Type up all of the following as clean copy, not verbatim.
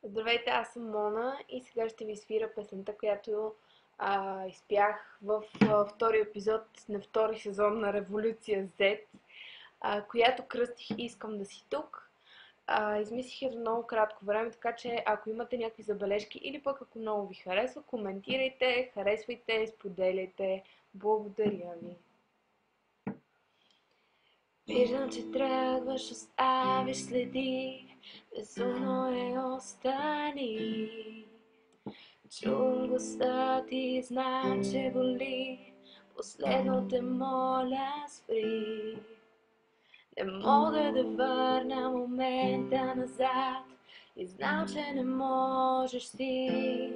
Здравейте, аз съм Мона и сега ще ви свира песента, която изпях в втори епизод на втори сезон на Революция Z, която кръстих "Искам да си тук". Измислих я за много кратко време, така че ако имате някакви забележки или пък ако много ви харесва, коментирайте, харесвайте, споделяйте. Благодаря ви. Виждам, че тръгваш, оставиш следи, безумно е остани. Чувам гласа ти, знам, че боли, последно те моля спри. Не мога да върна момента назад и знам, че не можеш ти.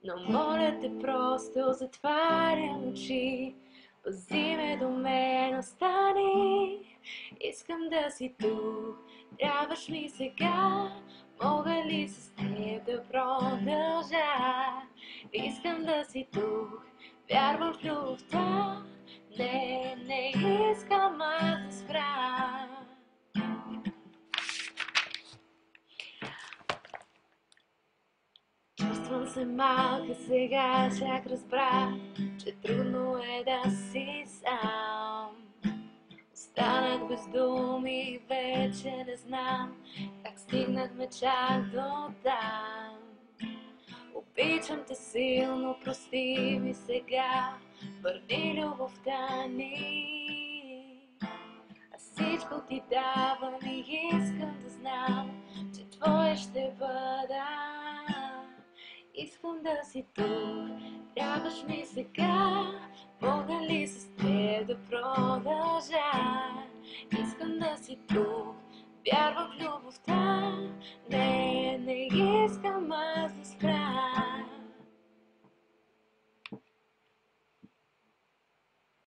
Но моля те, просто затварям очи, пази ме до мен, остани. Искам да си тук, трябваш ми сега, мога ли с теб да продължа? Искам да си тук, вярвам в любовта, не искам аз да спра. Чувствам се малка сега, чак разбрах, че трудно е да си сам. Останах без думи, вече не знам как стигнахме чак до там. Обичам те силно, прости ми сега, върни любовта ни. А всичко ти давам и искам да знам, че твоя ще бъда. Искам да си тук, трябваш ми сега, мога ли с теб да продължа? Искам да си тук, вярвам в любовта, не